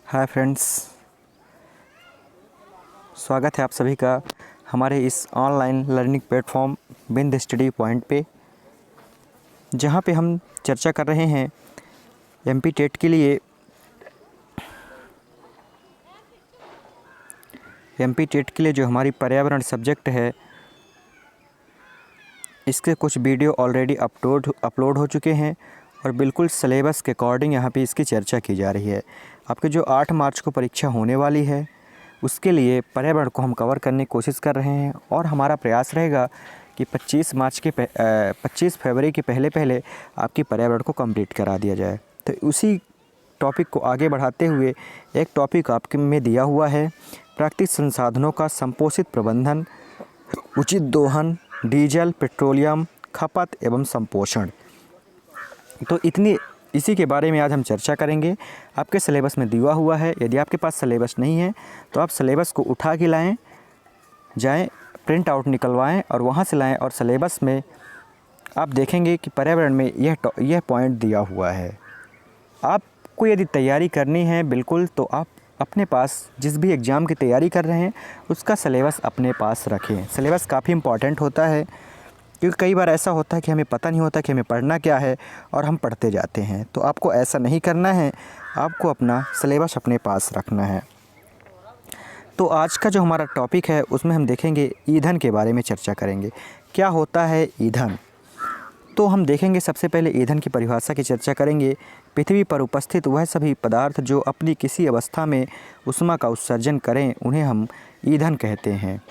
Hi friends, स्वागत है आप सभी का हमारे इस ऑनलाइन लर्निंग प्लेटफॉर्म बिंद स्टडी पॉइंट पे, जहां पे हम चर्चा कर रहे हैं एमपी टेट के लिए जो हमारी पर्यावरण सब्जेक्ट है, इसके कुछ वीडियो ऑलरेडी अपलोड हो चुके हैं और बिल्कुल सिलेबस के अकॉर्डिंग यहाँ पे इसकी चर्चा की जा रही है। आपके जो 8 मार्च को परीक्षा होने वाली है, उसके लिए पर्यावरण को हम कवर करने की कोशिश कर रहे हैं और हमारा प्रयास रहेगा कि 25 फरवरी के पहले आपकी पर्यावरण को कंप्लीट करा दिया जाए। तो उसी टॉपिक को आगे बढ़ाते हुए एक टॉपिक आपके में दिया हुआ है, प्राकृतिक संसाधनों का संपोषित प्रबंधन, उचित दोहन, डीजल पेट्रोलियम खपत एवं संपोषण। तो इसी के बारे में आज हम चर्चा करेंगे। आपके सिलेबस में दिया हुआ है। यदि आपके पास सिलेबस नहीं है तो आप सिलेबस को उठा के जाएं, प्रिंट आउट निकलवाएं और वहां से लाएं, और सिलेबस में आप देखेंगे कि पर्यावरण में यह पॉइंट दिया हुआ है। आपको यदि तैयारी करनी है बिल्कुल, तो आप अपने पास जिस भी एग्ज़ाम की तैयारी कर रहे हैं उसका सिलेबस अपने पास रखें। सिलेबस काफ़ी इम्पॉर्टेंट होता है, क्योंकि कई बार ऐसा होता है कि हमें पता नहीं होता कि हमें पढ़ना क्या है और हम पढ़ते जाते हैं। तो आपको ऐसा नहीं करना है, आपको अपना सिलेबस अपने पास रखना है। तो आज का जो हमारा टॉपिक है उसमें हम देखेंगे ईंधन के बारे में चर्चा करेंगे। क्या होता है ईंधन? तो हम देखेंगे सबसे पहले ईंधन की परिभाषा की चर्चा करेंगे। पृथ्वी पर उपस्थित वह सभी पदार्थ जो अपनी किसी अवस्था में ऊष्मा का उत्सर्जन करें, उन्हें हम ईंधन कहते हैं।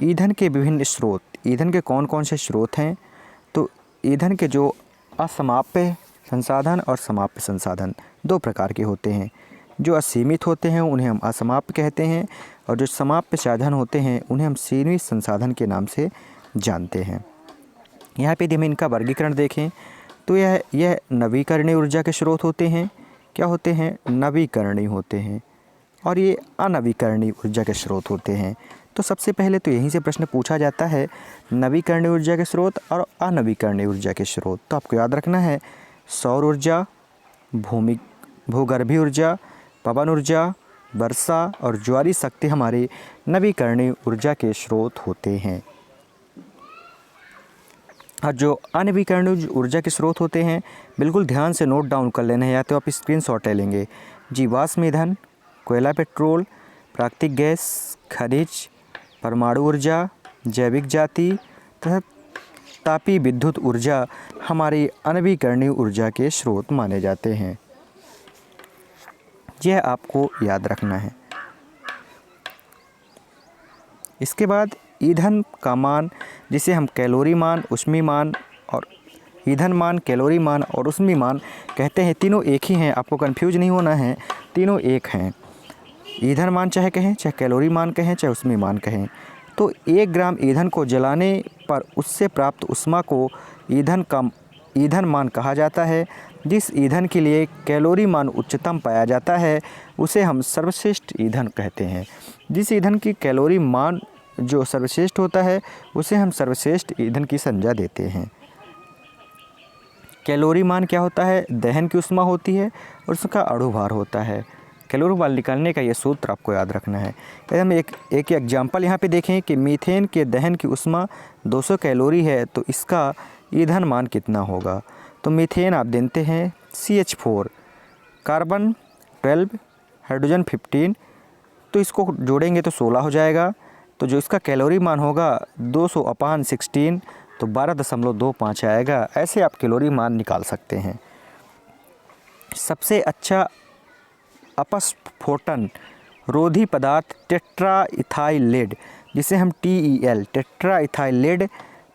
ईंधन के विभिन्न स्रोत, ईंधन के कौन कौन से स्रोत हैं? तो ईंधन के जो असमाप्य संसाधन और समाप्य संसाधन दो प्रकार के होते हैं। जो असीमित होते हैं उन्हें हम असमाप्य कहते हैं, और जो समाप्य साधन होते हैं उन्हें हम सीमित संसाधन के नाम से जानते हैं। यहाँ पे यदि हम इनका वर्गीकरण देखें तो यह नवीकरणीय ऊर्जा के स्रोत होते हैं। क्या होते हैं? नवीकरणीय होते हैं। और ये अनवीकरणीय ऊर्जा के स्रोत होते हैं। तो सबसे पहले तो यहीं से प्रश्न पूछा जाता है, नवीकरणीय ऊर्जा के स्रोत और अनवीकरणीय ऊर्जा के स्रोत। तो आपको याद रखना है, सौर ऊर्जा, भूगर्भीय ऊर्जा, पवन ऊर्जा, वर्षा और ज्वारीय शक्ति हमारे नवीकरणीय ऊर्जा के स्रोत होते हैं। और जो अनवीकरणीय ऊर्जा के स्रोत होते हैं, बिल्कुल ध्यान से नोट डाउन कर लेना है, या तो आप स्क्रीनशॉट ले लेंगे। जीवाश्म ईंधन, कोयला, पेट्रोल, प्राकृतिक गैस, खनिज, परमाणु ऊर्जा, जैविक जाति तथा तापीय विद्युत ऊर्जा हमारी अनवीकरणीय ऊर्जा के स्रोत माने जाते हैं। यह आपको याद रखना है। इसके बाद ईंधन का मान, जिसे हम कैलोरी मान, ऊष्मीय मान और ईंधन मान, कैलोरी मान और ऊष्मीय मान कहते हैं। तीनों एक ही हैं, आपको कंफ्यूज नहीं होना है, तीनों एक हैं। ईंधन मान चाहे कहें, चाहे कैलोरी मान कहें, चाहे ऊष्मीय मान कहें। तो 1 ग्राम ईंधन को जलाने पर उससे प्राप्त ऊष्मा को ईंधन मान कहा जाता है। जिस ईंधन के लिए कैलोरी मान उच्चतम पाया जाता है उसे हम सर्वश्रेष्ठ ईंधन कहते हैं। जिस ईंधन की कैलोरी मान जो सर्वश्रेष्ठ होता है उसे हम सर्वश्रेष्ठ ईंधन की संज्ञा देते हैं। कैलोरी मान क्या होता है? दहन की ऊष्मा होती है और उसका अणुभार होता है। कैलोरी मान निकालने का ये सूत्र आपको याद रखना है। यदि हम एक एग्जाम्पल यहाँ पे देखें कि मीथेन के दहन की ऊष्मा 200 कैलोरी है, तो इसका ईंधन मान कितना होगा? तो मीथेन आप देते हैं CH4, कार्बन 12, हाइड्रोजन 15, तो इसको जोड़ेंगे तो 16 हो जाएगा। तो जो इसका कैलोरी मान होगा 200/16, तो 12.25 आएगा। ऐसे आप कैलोरी मान निकाल सकते हैं। सबसे अच्छा अपस्फोटन रोधी पदार्थ टेट्रा इथाइल लेड, जिसे हम TEL टेट्रा इथाइल लेड,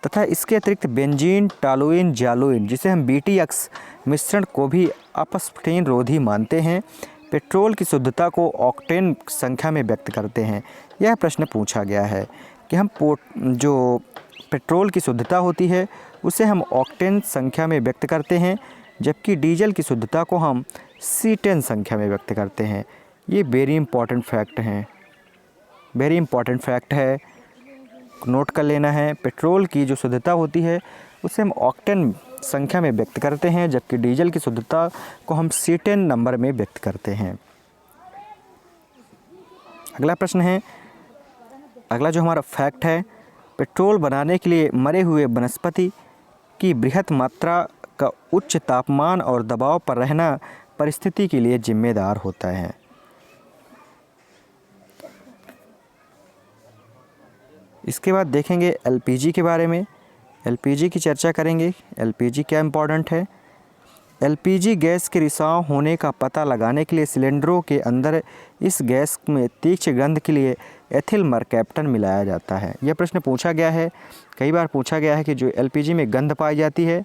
तथा इसके अतिरिक्त बेंजीन, टॉलुइन, जालुइन, जिसे हम BTX मिश्रण को भी अपस्फोटन रोधी मानते हैं। पेट्रोल की शुद्धता को ऑक्टेन संख्या में व्यक्त करते हैं। यह प्रश्न पूछा गया है कि हम जो पेट्रोल की शुद्धता होती है उसे हम ऑक्टेन संख्या में व्यक्त करते हैं, जबकि डीजल की शुद्धता को हम C10 संख्या में व्यक्त करते हैं। ये वेरी इंपॉर्टेंट फैक्ट है, नोट कर लेना है। पेट्रोल की जो शुद्धता होती है उसे हम ऑक्टेन संख्या में व्यक्त करते हैं, जबकि डीजल की शुद्धता को हम C10 नंबर में व्यक्त करते हैं। अगला प्रश्न है, अगला जो हमारा फैक्ट है, पेट्रोल बनाने के लिए मरे हुए वनस्पति की बृहत मात्रा का उच्च तापमान और दबाव पर रहना परिस्थिति के लिए जिम्मेदार होता है। इसके बाद देखेंगे LPG के बारे में। LPG की चर्चा करेंगे। LPG क्या इम्पोर्टेंट है? LPG गैस के रिसाव होने का पता लगाने के लिए सिलेंडरों के अंदर इस गैस में तीक्ष्ण गंध के लिए एथिल मरकैप्टन मिलाया जाता है। यह प्रश्न पूछा गया है, कई बार पूछा गया है कि जो LPG में गंध पाई जाती है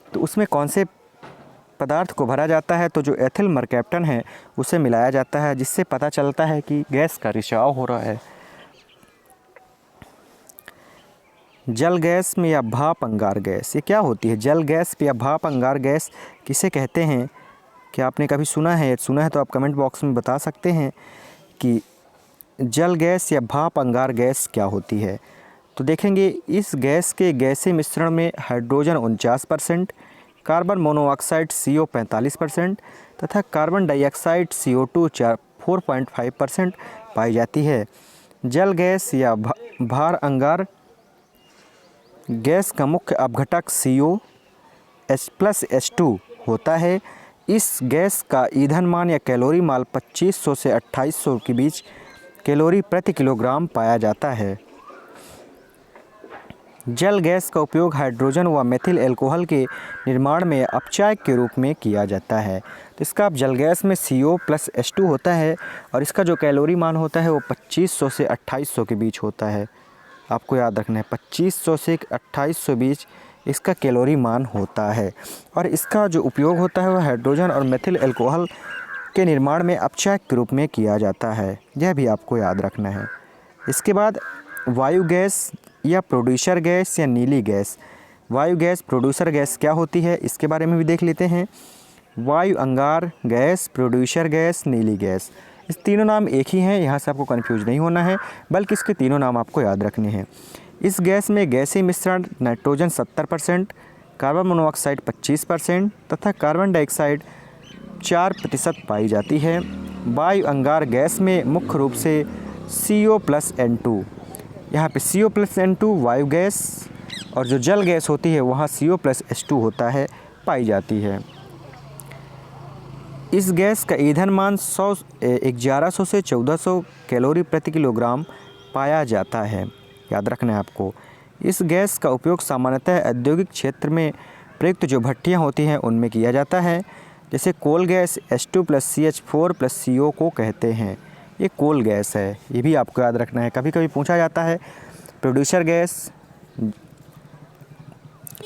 तो उसमें कौन से पदार्थ को भरा जाता है, तो जो एथिल मरकैप्टन है उसे मिलाया जाता है, जिससे पता चलता है कि गैस का रिसाव हो रहा है। जल गैस में या भाप अंगार गैस, ये क्या होती है? जल गैस या भाप अंगार गैस किसे कहते हैं? क्या आपने कभी सुना है? सुना है तो आप कमेंट बॉक्स में बता सकते हैं कि जल गैस या भाप अंगार गैस क्या होती है। तो देखेंगे, इस गैस के गैसीय मिश्रण में हाइड्रोजन 49%, कार्बन मोनोऑक्साइड CO 45% तथा कार्बन डाइऑक्साइड CO2 4.5% पाई जाती है। जल गैस या भार अंगार गैस का मुख्य अपघटक CO+H2 होता है। इस गैस का ईंधन मान या कैलोरी मान 2500 से 2800 के बीच कैलोरी प्रति किलोग्राम पाया जाता है। जल गैस का उपयोग हाइड्रोजन व मेथिल अल्कोहल के निर्माण में अपचायक के रूप में किया जाता है। तो इसका जल गैस में CO+H2 होता है और इसका जो कैलोरी मान होता है वो 2500 से 2800 के बीच होता है। आपको याद रखना है 2500 से 2800 बीच इसका कैलोरी मान होता है और इसका जो उपयोग होता है वह हाइड्रोजन और मेथिल अल्कोहल के निर्माण में अपचायक के रूप में किया जाता है। यह भी आपको याद रखना है। इसके बाद वायु गैस या प्रोड्यूसर गैस या नीली गैस। वायु गैस, प्रोड्यूसर गैस क्या होती है, इसके बारे में भी देख लेते हैं। वायु अंगार गैस, प्रोड्यूसर गैस, नीली गैस, इस तीनों नाम एक ही हैं, यहाँ से आपको कंफ्यूज नहीं होना है, बल्कि इसके तीनों नाम आपको याद रखने हैं। इस गैस में गैसीय मिश्रण नाइट्रोजन 70%, कार्बन मोनोऑक्साइड 25% तथा कार्बन डाइऑक्साइड 4% पाई जाती है। वायु अंगार गैस में मुख्य रूप से CO+N2, यहाँ पे CO+N2 वायु गैस और जो जल गैस होती है वहाँ CO+H2 होता है, पाई जाती है। इस गैस का ईंधन मान 1100 से 1400 कैलोरी प्रति किलोग्राम पाया जाता है। याद रखना है आपको। इस गैस का उपयोग सामान्यतः औद्योगिक क्षेत्र में प्रयुक्त जो भट्टियाँ होती हैं उनमें किया जाता है। जैसे कोल गैस H2+CH4+CO को कहते हैं, ये कोल गैस है, ये भी आपको याद रखना है। कभी कभी पूछा जाता है प्रोड्यूसर गैस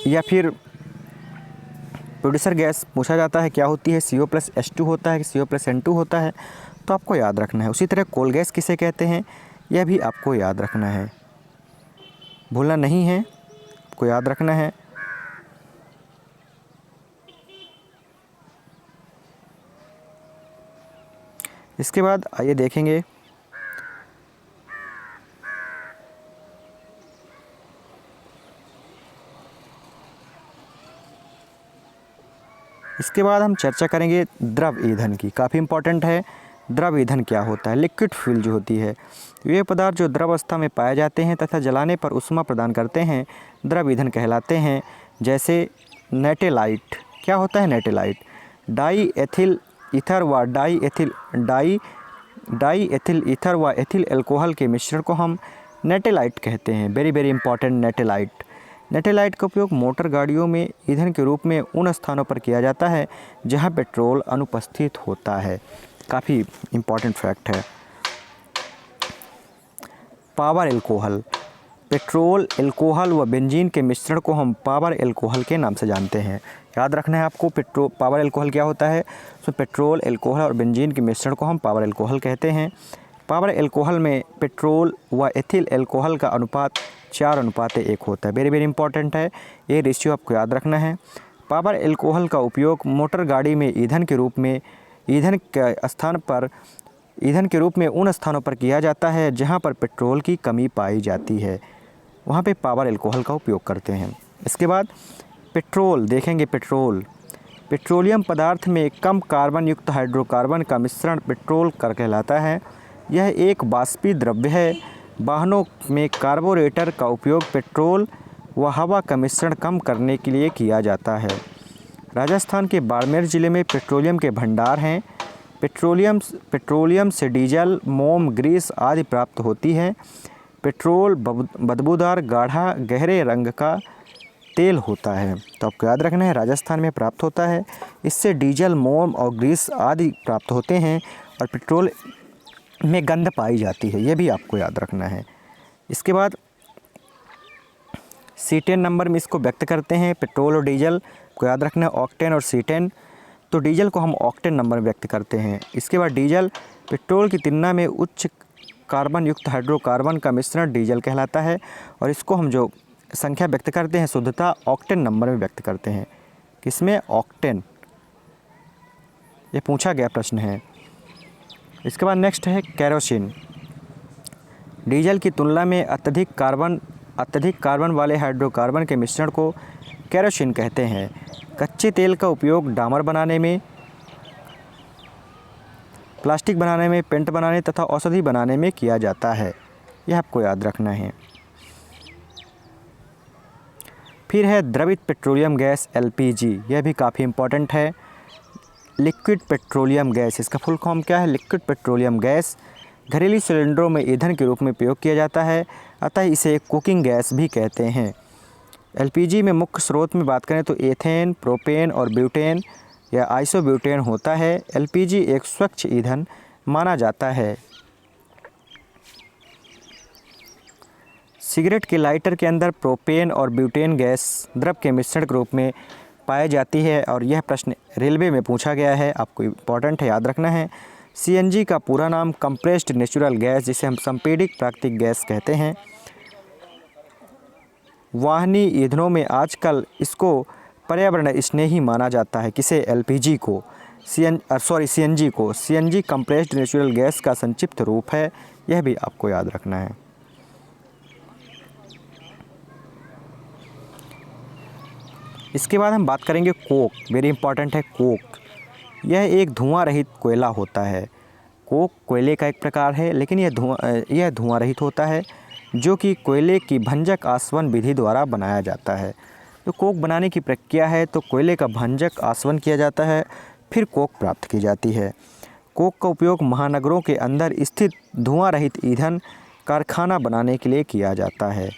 या फिर प्रोड्यूसर गैस पूछा जाता है क्या होती है, CO+H2 होता है कि CO+N2 होता है, तो आपको याद रखना है। उसी तरह कोल गैस किसे कहते हैं यह भी आपको याद रखना है, भूलना नहीं है, आपको याद रखना है। इसके बाद आइए देखेंगे इसके बाद हम चर्चा करेंगे द्रव ईंधन की। काफ़ी इम्पोर्टेंट है, द्रव ईंधन क्या होता है। लिक्विड फ्यूल जो होती है, वे पदार्थ जो द्रव अवस्था में पाए जाते हैं तथा जलाने पर ऊष्मा प्रदान करते हैं द्रव ईंधन कहलाते हैं। जैसे नेटेलाइट, क्या होता है नेटेलाइट? डाई एथिल ईथर व डाई एथिल ईथर व एथिल अल्कोहल के मिश्रण को हम नेटेलाइट कहते हैं। Very very important natalite. Natalite का उपयोग मोटर गाड़ियों में ईंधन के रूप में उन स्थानों पर किया जाता है जहां पेट्रोल अनुपस्थित होता है। काफ़ी इम्पॉर्टेंट फैक्ट है। पावर अल्कोहल, पेट्रोल, अल्कोहल व बेंजीन के मिश्रण को हम पावर अल्कोहल के नाम से जानते हैं। याद रखना है आपको, पावर अल्कोहल क्या होता है। तो पेट्रोल, अल्कोहल और बेंजीन के मिश्रण को हम पावर अल्कोहल कहते हैं। पावर अल्कोहल में पेट्रोल व एथिल अल्कोहल का अनुपात 4:1 होता है। वेरी वेरी इंपॉर्टेंट है, ये रेशियो आपको याद रखना है। पावर अल्कोहल का उपयोग मोटर गाड़ी में ईंधन के रूप में उन स्थानों पर किया जाता है जहां पर पेट्रोल की कमी पाई जाती है, वहां पे पावर अल्कोहल का उपयोग करते हैं। इसके बाद पेट्रोल देखेंगे। पेट्रोलियम पदार्थ में कम कार्बन युक्त हाइड्रोकार्बन का मिश्रण पेट्रोल कहलाता है। यह एक वाष्पीय द्रव्य है। वाहनों में कार्बोरेटर का उपयोग पेट्रोल व हवा का मिश्रण कम करने के लिए किया जाता है। राजस्थान के बाड़मेर ज़िले में पेट्रोलियम के भंडार हैं। पेट्रोलियम से डीजल, मोम, ग्रीस आदि प्राप्त होती है। पेट्रोल बदबूदार गाढ़ा गहरे रंग का तेल होता है। तो आपको याद रखना है, राजस्थान में प्राप्त होता है। इससे डीजल, मोम और ग्रीस आदि प्राप्त होते हैं और पेट्रोल में गंध पाई जाती है, यह भी आपको याद रखना है। इसके बाद C10 नंबर में इसको व्यक्त करते हैं। पेट्रोल और डीजल को याद रखना है, ऑक्टेन और C10। तो डीजल को हम ऑक्टेन नंबर में व्यक्त करते हैं। इसके बाद डीजल पेट्रोल की तुलना में उच्च कार्बन युक्त हाइड्रोकार्बन का मिश्रण डीजल कहलाता है और इसको हम जो संख्या व्यक्त करते हैं शुद्धता ऑक्टेन नंबर में व्यक्त करते हैं। किसमें? ऑक्टेन। ये पूछा गया प्रश्न है। इसके बाद नेक्स्ट है केरोसिन। डीजल की तुलना में अत्यधिक कार्बन वाले हाइड्रोकार्बन के मिश्रण को केरोसिन कहते हैं। कच्चे तेल का उपयोग डामर बनाने में, प्लास्टिक बनाने में, पेंट बनाने तथा औषधि बनाने में किया जाता है। यह आपको याद रखना है। फिर है द्रवित पेट्रोलियम गैस LPG। यह भी काफ़ी इम्पोर्टेंट है। लिक्विड पेट्रोलियम गैस, इसका फुल फॉर्म क्या है? लिक्विड पेट्रोलियम गैस घरेलू सिलेंडरों में ईंधन के रूप में प्रयोग किया जाता है, अतः इसे कुकिंग गैस भी कहते हैं। LPG में मुख्य स्रोत में बात करें तो एथेन, प्रोपेन और ब्यूटेन या आइसोब्यूटेन होता है। LPG एक स्वच्छ ईंधन माना जाता है। सिगरेट के लाइटर के अंदर प्रोपेन और ब्यूटेन गैस द्रव के मिश्रण के रूप में पाई जाती है और यह प्रश्न रेलवे में पूछा गया है, आपको इम्पोर्टेंट है, याद रखना है। CNG का पूरा नाम कंप्रेस्ड नेचुरल गैस, जिसे हम संपीड़ित प्राकृतिक गैस कहते हैं। वाहनी ईंधनों में आजकल इसको पर्यावरण स्नेही माना जाता है। किसे? LPG को। CNG को। CNG कंप्रेस्ड नेचुरल गैस का संक्षिप्त रूप है, यह भी आपको याद रखना है। इसके बाद हम बात करेंगे कोक। वेरी इंपॉर्टेंट है कोक। यह एक धुआं रहित कोयला होता है। कोक कोयले का एक प्रकार है, लेकिन यह धुआं रहित होता है, जो कि कोयले की भंजक आसवन विधि द्वारा बनाया जाता है। तो कोक बनाने की प्रक्रिया है तो कोयले का भंजक आसवन किया जाता है, फिर कोक प्राप्त की जाती है। कोक का उपयोग महानगरों के अंदर स्थित धुआं रहित ईंधन कारखाना बनाने के लिए किया जाता है।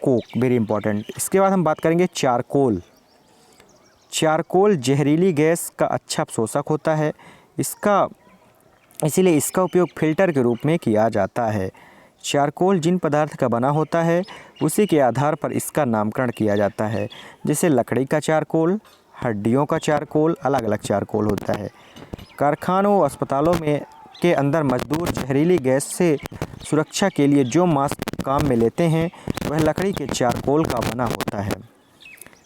Coke very important. इसके बाद हम बात करेंगे चारकोल। चारकोल जहरीली गैस का अच्छा अवशोषक होता है, इसीलिए इसका उपयोग फिल्टर के रूप में किया जाता है। चारकोल जिन पदार्थ का बना होता है उसी के आधार पर इसका नामकरण किया जाता है, जैसे लकड़ी का चारकोल, हड्डियों का चारकोल, अलग अलग चारकोल होता है। कारखानों और अस्पतालों के अंदर मजदूर जहरीली गैस से सुरक्षा के लिए जो मास्क काम में लेते हैं वह लकड़ी के चारकोल का बना होता है।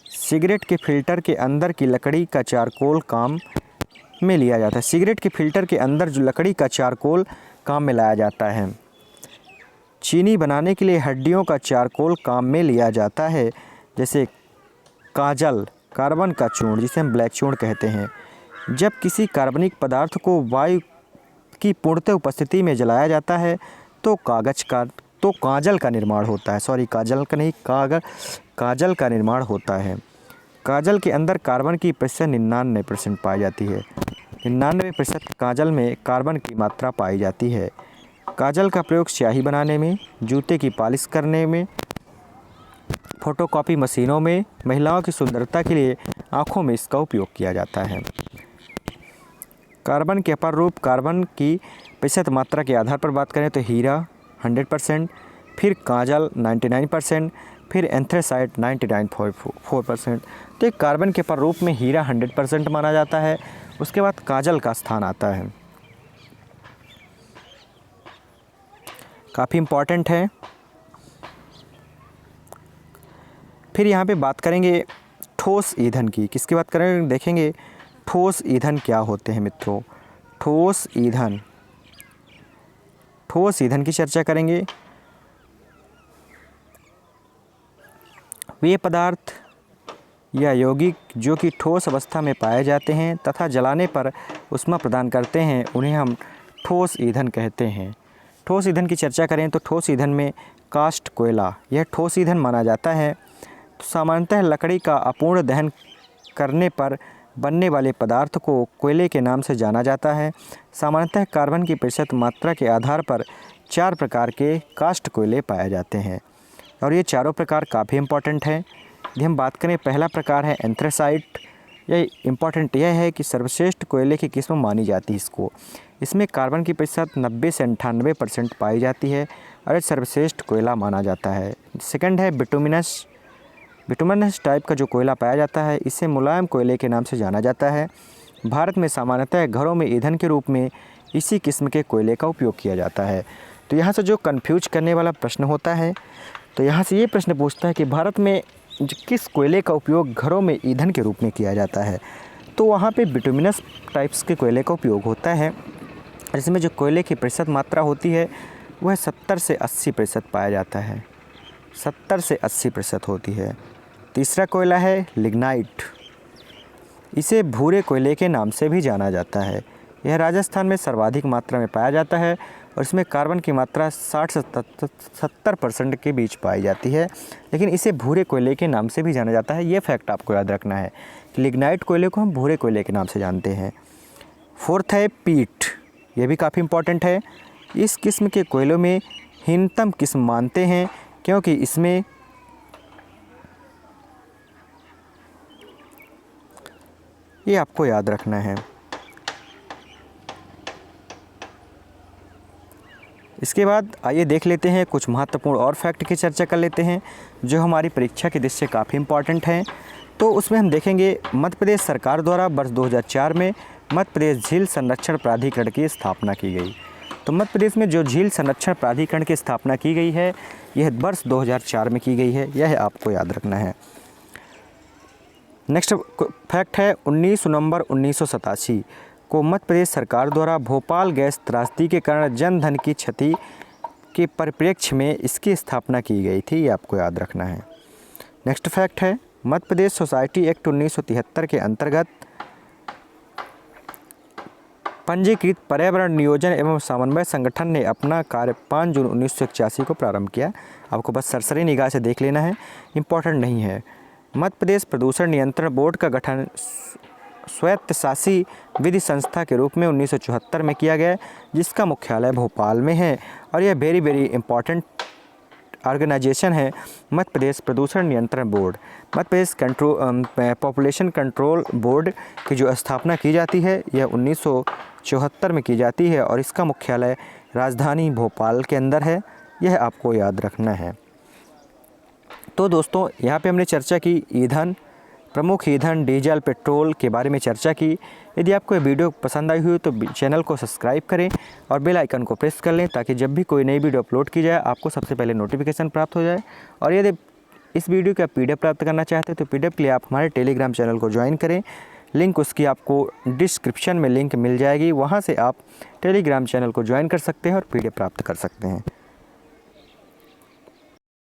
सिगरेट के फिल्टर के अंदर की लकड़ी का चारकोल काम में लिया जाता है। सिगरेट के फिल्टर के अंदर जो लकड़ी का चारकोल काम में लाया जाता है। चीनी बनाने के लिए हड्डियों का चारकोल काम में लिया जाता है, जैसे काजल, कार्बन का चूर्ण जिसे हम ब्लैक चूर्ण कहते हैं। जब किसी कार्बनिक पदार्थ को वायु की पूर्णतः उपस्थिति में जलाया जाता है तो काजल का निर्माण होता है। सॉरी, काजल का नहीं, काजल का निर्माण होता है। काजल के अंदर कार्बन की प्रतिशत 99% पाई जाती है। 99% काजल में कार्बन की मात्रा पाई जाती है। काजल का प्रयोग स्याही बनाने में, जूते की पॉलिश करने में, फोटोकॉपी मशीनों में, महिलाओं की सुंदरता के लिए आँखों में इसका उपयोग किया जाता है। कार्बन के अपर रूप कार्बन की प्रतिशत मात्रा के आधार पर बात करें तो हीरा 100%, फिर काजल 99%, फिर एंथ्रेसाइट 99.4%। तो एक कार्बन के अपर रूप में हीरा 100% माना जाता है, उसके बाद काजल का स्थान आता है। काफ़ी इम्पॉर्टेंट है। फिर यहाँ पे बात करेंगे ठोस ईंधन की। किसकी बात करें? देखेंगे ठोस ईंधन क्या होते हैं मित्रों। ठोस ईंधन की चर्चा करेंगे। वे पदार्थ या यौगिक जो कि ठोस अवस्था में पाए जाते हैं तथा जलाने पर ऊष्मा प्रदान करते हैं, उन्हें हम ठोस ईंधन कहते हैं। ठोस ईंधन की चर्चा करें तो ठोस ईंधन में कास्ट कोयला यह ठोस ईंधन माना जाता है। तो सामान्यतः लकड़ी का अपूर्ण दहन करने पर बनने वाले पदार्थ को कोयले के नाम से जाना जाता है। सामान्यतः कार्बन की प्रतिशत मात्रा के आधार पर 4 प्रकार के कास्ट कोयले पाए जाते हैं और ये चारों प्रकार काफ़ी इम्पॉर्टेंट हैं। यदि हम बात करें, पहला प्रकार है एंथ्रेसाइट। यह इम्पॉर्टेंट यह है कि सर्वश्रेष्ठ कोयले की किस्म मानी जाती है इसको। इसमें कार्बन की प्रतिशत 90 से 98% पाई जाती है और ये सर्वश्रेष्ठ कोयला माना जाता है। सेकंड है बिटुमिनस। बिटुमिनस टाइप का जो कोयला पाया जाता है इसे मुलायम कोयले के नाम से जाना जाता है। भारत में सामान्यतः घरों में ईंधन के रूप में इसी किस्म के कोयले का उपयोग किया जाता है। तो यहाँ से जो कन्फ्यूज करने वाला प्रश्न होता है, तो यहाँ से ये प्रश्न पूछता है कि भारत में किस कोयले का उपयोग घरों में ईंधन के रूप में किया जाता है। तो वहाँ पे बिटुमिनस टाइप्स के कोयले का उपयोग होता है। इसमें जो कोयले की प्रतिशत मात्रा होती है वह 70 से 80% पाया जाता है। 70 से 80% होती है। तीसरा कोयला है लिग्नाइट। इसे भूरे कोयले के नाम से भी जाना जाता है। यह राजस्थान में सर्वाधिक मात्रा में पाया जाता है और इसमें कार्बन की मात्रा 60 से 70% के बीच पाई जाती है, लेकिन इसे भूरे कोयले के नाम से भी जाना जाता है। ये फैक्ट आपको याद रखना है कि लिग्नाइट कोयले को हम भूरे कोयले के नाम से जानते हैं। फोर्थ है पीट। यह भी काफ़ी इम्पॉर्टेंट है। इस किस्म के कोयलों में हीनतम किस्म मानते हैं क्योंकि इसमें ये आपको याद रखना है। इसके बाद आइए देख लेते हैं कुछ महत्वपूर्ण और फैक्ट की चर्चा कर लेते हैं जो हमारी परीक्षा की दृष्टि से काफ़ी इम्पॉर्टेंट हैं। तो उसमें हम देखेंगे मध्य प्रदेश सरकार द्वारा वर्ष 2004 में मध्य प्रदेश झील संरक्षण प्राधिकरण की स्थापना की गई। तो मध्य प्रदेश में जो झील संरक्षण प्राधिकरण की स्थापना की गई है यह वर्ष 2004 में की गई है, यह आपको याद रखना है। नेक्स्ट फैक्ट है 19 नवंबर 1987 को मध्य प्रदेश सरकार द्वारा भोपाल गैस त्रासदी के कारण जनधन की क्षति के परिप्रेक्ष्य में इसकी स्थापना की गई थी, ये आपको याद रखना है। नेक्स्ट फैक्ट है मध्य प्रदेश सोसाइटी एक्ट 1973 के अंतर्गत पंजीकृत पर्यावरण नियोजन एवं समन्वय संगठन ने अपना कार्य 5 जून 1981 को प्रारंभ किया। आपको बस सरसरी निगाह से देख लेना है, इम्पॉर्टेंट नहीं है। मध्य प्रदेश प्रदूषण नियंत्रण बोर्ड का गठन स्वायत्तशासी विधि संस्था के रूप में 1974 में किया गया, जिसका मुख्यालय भोपाल में है और यह वेरी इम्पॉर्टेंट ऑर्गेनाइजेशन है मध्य प्रदेश प्रदूषण नियंत्रण board. Madhya Pradesh population control board की जो स्थापना की जाती है यह 1974 में की जाती है और इसका मुख्यालय राजधानी भोपाल के अंदर है, यह आपको याद रखना है। तो दोस्तों यहाँ पे हमने चर्चा की ईंधन, प्रमुख ईंधन डीजल पेट्रोल के बारे में चर्चा की। यदि आपको ये वीडियो पसंद आई हुई तो चैनल को सब्सक्राइब करें और बेल आइकन को प्रेस कर लें ताकि जब भी कोई नई वीडियो अपलोड की जाए आपको सबसे पहले नोटिफिकेशन प्राप्त हो जाए। और यदि इस वीडियो का PDF प्राप्त करना चाहते हैं तो PDF के लिए आप हमारे टेलीग्राम चैनल को ज्वाइन करें। लिंक उसकी आपको डिस्क्रिप्शन में लिंक मिल जाएगी, वहाँ से आप टेलीग्राम चैनल को ज्वाइन कर सकते हैं और PDF प्राप्त कर सकते हैं।